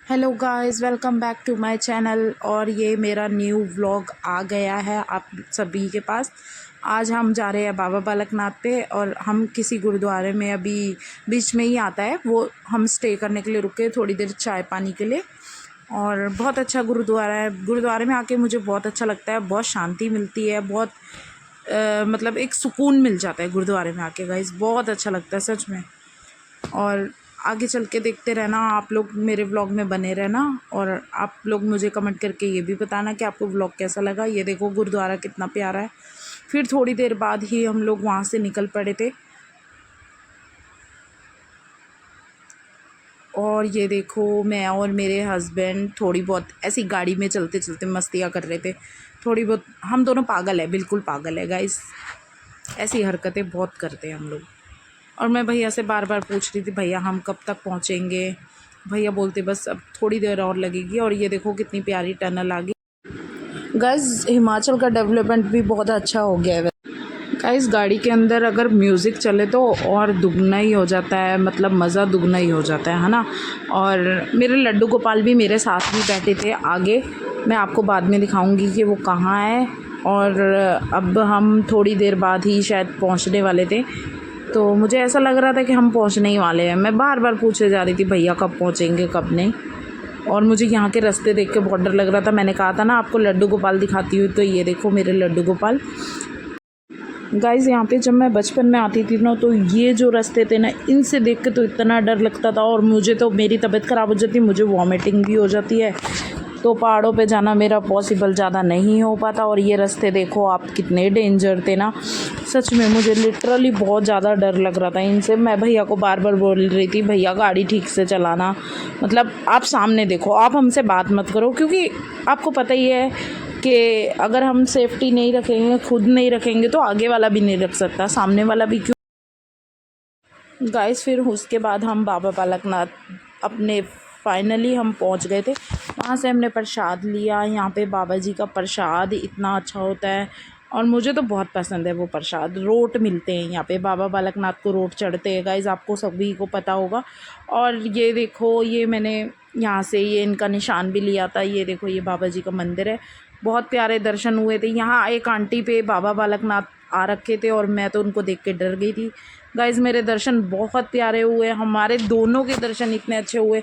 Hello guys, welcome back to my channel. और ये मेरा न्यू व्लॉग आ गया है आप सभी के पास। आज हम जा रहे हैं बाबा बालकनाथ पे, और हम किसी गुरुद्वारे में अभी बीच में ही आता है वो, हम स्टे करने के लिए रुके थोड़ी देर चाय पानी के लिए। और बहुत अच्छा गुरुद्वारा है। गुरुद्वारे में आके मुझे बहुत अच्छा लगता है, बहुत शांति मिलती है, बहुत मतलब एक सुकून मिल जाता है गुरुद्वारे में आके गाइस, बहुत अच्छा लगता है सच में। और आगे चल के देखते रहना आप लोग, मेरे व्लॉग में बने रहना। और आप लोग मुझे कमेंट करके ये भी बताना कि आपको व्लॉग कैसा लगा। ये देखो गुरुद्वारा कितना प्यारा है। फिर थोड़ी देर बाद ही हम लोग वहाँ से निकल पड़े थे। और ये देखो मैं और मेरे हस्बैंड थोड़ी बहुत ऐसी गाड़ी में चलते चलते मस्तियाँ कर रहे थे। थोड़ी बहुत हम दोनों पागल है, बिल्कुल पागल है गाइस, ऐसी हरकतें बहुत करते हैं हम लोग। और मैं भैया से बार बार पूछ रही थी, भैया हम कब तक पहुँचेंगे। भैया बोलते बस अब थोड़ी देर और लगेगी। और ये देखो कितनी प्यारी टनल आ गई गाइस। हिमाचल का डेवलपमेंट भी बहुत अच्छा हो गया है गाइस। गाड़ी के अंदर अगर म्यूज़िक चले तो और दुगना ही हो जाता है, मतलब मज़ा दुगना ही हो जाता है ना। और मेरे लड्डू गोपाल भी मेरे साथ ही बैठे थे आगे। मैं आपको बाद में दिखाऊंगी कि वो कहाँ है। और अब हम थोड़ी देर बाद ही शायद पहुँचने वाले थे, तो मुझे ऐसा लग रहा था कि हम पहुंचने ही वाले हैं। मैं बार बार पूछे जा रही थी भैया कब पहुंचेंगे कब नहीं। और मुझे यहाँ के रास्ते देख के बहुत डर लग रहा था। मैंने कहा था ना आपको लड्डू गोपाल दिखाती हूँ, तो ये देखो मेरे लड्डू गोपाल गाइस। यहाँ पे जब मैं बचपन में आती थी ना, तो ये जो रास्ते थे ना, इनसे देख के तो इतना डर लगता था। और मुझे तो मेरी तबीयत ख़राब हो जाती, मुझे वॉमिटिंग भी हो जाती है। तो पहाड़ों पे जाना मेरा पॉसिबल ज़्यादा नहीं हो पाता। और ये रास्ते देखो आप कितने डेंजर थे ना, सच में मुझे लिटरली बहुत ज़्यादा डर लग रहा था इनसे। मैं भैया को बार बार बोल रही थी भैया गाड़ी ठीक से चलाना, मतलब आप सामने देखो, आप हमसे बात मत करो, क्योंकि आपको पता ही है कि अगर हम सेफ्टी नहीं रखेंगे, खुद नहीं रखेंगे, तो आगे वाला भी नहीं रख सकता, सामने वाला भी क्यों गाइस। फिर उसके बाद हम बाबा बालकनाथ अपने फाइनली हम पहुंच गए थे। वहाँ से हमने प्रसाद लिया। यहाँ पे बाबा जी का प्रसाद इतना अच्छा होता है, और मुझे तो बहुत पसंद है वो प्रसाद। रोट मिलते हैं यहाँ पे, बाबा बालकनाथ को रोट चढ़ते हैं गाइस, आपको सभी को पता होगा। और ये देखो ये मैंने यहाँ से ये इनका निशान भी लिया था। ये देखो ये बाबा जी का मंदिर है, बहुत प्यारे दर्शन हुए थे। यहाँ एक आंटी पे बाबा बालकनाथ आ रखे थे, और मैं तो उनको देख के डर गई थी गाइज़। मेरे दर्शन बहुत प्यारे हुए, हमारे दोनों के दर्शन इतने अच्छे हुए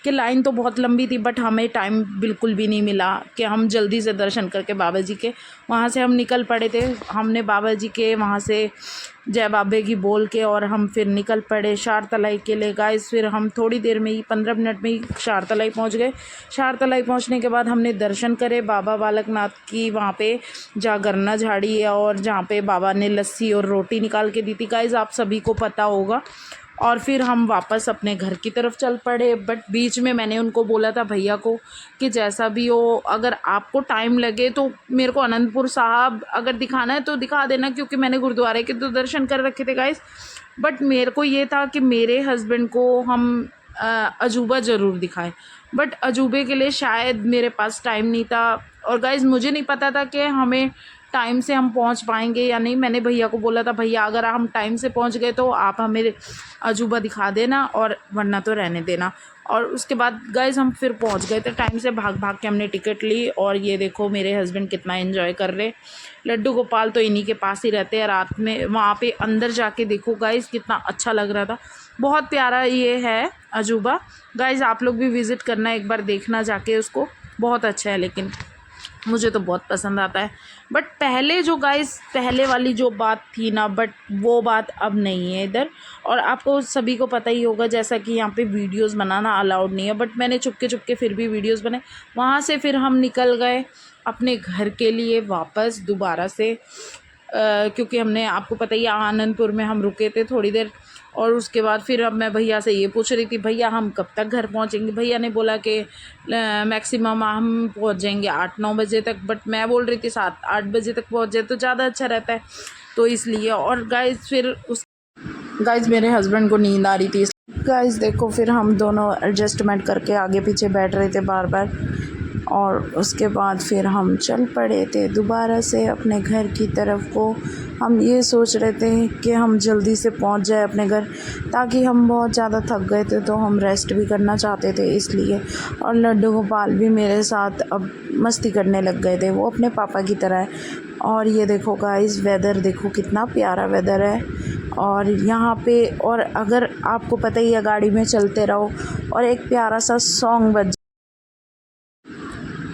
कि लाइन तो बहुत लंबी थी, बट हमें टाइम बिल्कुल भी नहीं मिला कि हम जल्दी से दर्शन करके बाबा जी के वहाँ से हम निकल पड़े थे। हमने बाबा जी के वहाँ से जय बाबे की बोल के, और हम फिर निकल पड़े शारतलाई के लिए गाइस। फिर हम थोड़ी देर में ही 15 मिनट में ही शारतलाई पहुँच गए। शारतलाई पहुँचने के बाद हमने दर्शन करे बाबा बालकनाथ की, वहाँ पे जहाँ गरना झाड़ी है और जहाँ पे बाबा ने लस्सी और रोटी निकाल के दी थी गाइस, आप सभी को पता होगा। और फिर हम वापस अपने घर की तरफ चल पड़े। बट बीच में मैंने उनको बोला था भैया को कि जैसा भी हो, अगर आपको टाइम लगे तो मेरे को अनंतपुर साहब अगर दिखाना है तो दिखा देना, क्योंकि मैंने गुरुद्वारे के तो दर्शन कर रखे थे गाइस। बट मेरे को ये था कि मेरे हस्बैंड को हम अजूबा ज़रूर दिखाएं, बट अजूबे के लिए शायद मेरे पास टाइम नहीं था। और गाइस मुझे नहीं पता था कि हमें टाइम से हम पहुंच पाएंगे या नहीं। मैंने भैया को बोला था भैया अगर हम टाइम से पहुंच गए तो आप हमें अजूबा दिखा देना, और वरना तो रहने देना। और उसके बाद गाइस हम फिर पहुंच गए थे टाइम से, भाग भाग के हमने टिकट ली। और ये देखो मेरे हस्बैंड कितना एंजॉय कर रहे। लड्डू गोपाल तो इन्हीं के पास ही रहते हैं रात में। वहाँ पे अंदर जाके देखो गाइस कितना अच्छा लग रहा था, बहुत प्यारा ये है अजूबा गाइस। आप लोग भी विज़िट करना, एक बार देखना जाके उसको, बहुत अच्छा है। लेकिन मुझे तो बहुत पसंद आता है। बट पहले जो गाइस पहले वाली जो बात थी ना, बट वो बात अब नहीं है इधर। और आपको सभी को पता ही होगा जैसा कि यहाँ पे वीडियोस बनाना अलाउड नहीं है, बट मैंने चुपके चुपके फिर भी वीडियोस बनाए। वहाँ से फिर हम निकल गए अपने घर के लिए वापस दोबारा से, क्योंकि हमने आपको पता ही है आनंदपुर में हम रुके थे थोड़ी देर। और उसके बाद फिर अब मैं भैया से ये पूछ रही थी भैया हम कब तक घर पहुंचेंगे। भैया ने बोला कि मैक्सिमम हम पहुंच जाएंगे 8-9 बजे तक, बट मैं बोल रही थी 7-8 बजे तक पहुंच जाए तो ज़्यादा अच्छा रहता है, तो इसलिए। और गाइस फिर उस गाइस मेरे हस्बैंड को नींद आ रही थी गाइस। देखो फिर हम दोनों एडजस्टमेंट करके आगे पीछे बैठ रहे थे बार बार, और उसके बाद फिर हम चल पड़े थे दोबारा से अपने घर की तरफ को। हम ये सोच रहे थे कि हम जल्दी से पहुंच जाए अपने घर, ताकि हम बहुत ज़्यादा थक गए थे तो हम रेस्ट भी करना चाहते थे इसलिए। और लड्डू गोपाल भी मेरे साथ अब मस्ती करने लग गए थे, वो अपने पापा की तरह है। और ये देखो गाइस, वेदर देखो कितना प्यारा वेदर है। और यहाँ पे, और अगर आपको पता ही है, गाड़ी में चलते रहो और एक प्यारा सा सॉन्ग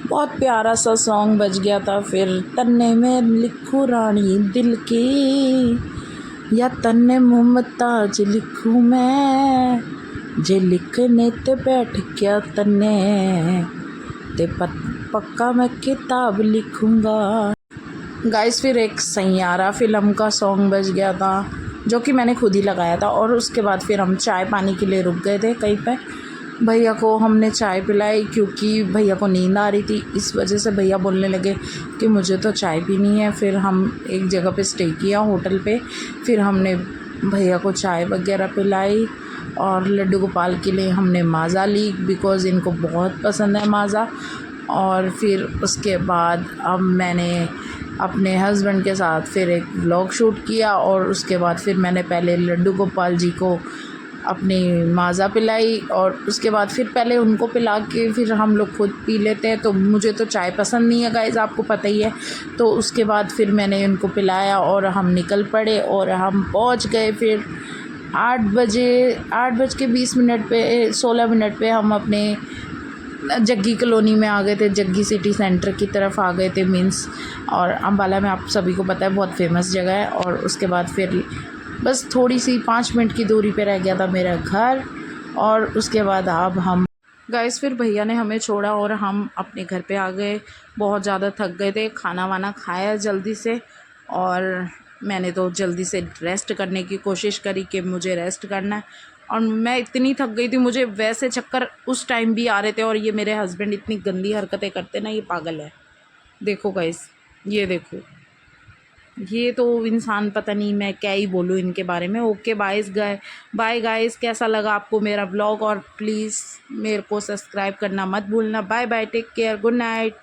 बहुत प्यारा सा सॉन्ग बज गया था। फिर तन्ने में लिखूं रानी दिल की, या तन्ने मुमताज लिखूं मैं, जे लिखने ते बैठ गया तन्ने ते पक्का मैं किताब लिखूंगा। गाइस फिर एक सैयारा फिल्म का सॉन्ग बज गया था, जो कि मैंने खुद ही लगाया था। और उसके बाद फिर हम चाय पानी के लिए रुक गए थे कहीं पे। भैया को हमने चाय पिलाई क्योंकि भैया को नींद आ रही थी, इस वजह से भैया बोलने लगे कि मुझे तो चाय पीनी है। फिर हम एक जगह पे स्टे किया होटल पे, फिर हमने भैया को चाय वगैरह पिलाई। और लड्डू गोपाल के लिए हमने माज़ा ली, बिकॉज़ इनको बहुत पसंद है माज़ा। और फिर उसके बाद अब मैंने अपने हस्बैंड के साथ फिर एक व्लॉग शूट किया। और उसके बाद फिर मैंने पहले लड्डू गोपाल जी को अपनी माज़ा पिलाई, और उसके बाद फिर पहले उनको पिला के फिर हम लोग खुद पी लेते हैं। तो मुझे तो चाय पसंद नहीं है गाइस, आपको पता ही है। तो उसके बाद फिर मैंने उनको पिलाया और हम निकल पड़े। और हम पहुंच गए फिर 8:20 पे 16 मिनट पे हम अपने जग्गी कॉलोनी में आ गए थे, जग्गी सिटी सेंटर की तरफ आ गए थे मीन्स। और अम्बाला में आप सभी को पता है बहुत फेमस जगह है। और उसके बाद फिर बस थोड़ी सी 5 मिनट की दूरी पे रह गया था मेरा घर। और उसके बाद अब हम गाइस, फिर भैया ने हमें छोड़ा और हम अपने घर पे आ गए। बहुत ज़्यादा थक गए थे, खाना वाना खाया जल्दी से। और मैंने तो जल्दी से रेस्ट करने की कोशिश करी कि मुझे रेस्ट करना है। और मैं इतनी थक गई थी, मुझे वैसे चक्कर उस टाइम भी आ रहे थे। और ये मेरे हस्बैंड इतनी गंदी हरकतें करते ना, ये पागल है। देखो गाइस, ये देखो, ये तो इंसान, पता नहीं मैं क्या ही बोलूँ इनके बारे में। ओके बाय गाइस, कैसा लगा आपको मेरा ब्लॉग? और प्लीज़ मेरे को सब्सक्राइब करना मत भूलना। Bye bye, take care, good night.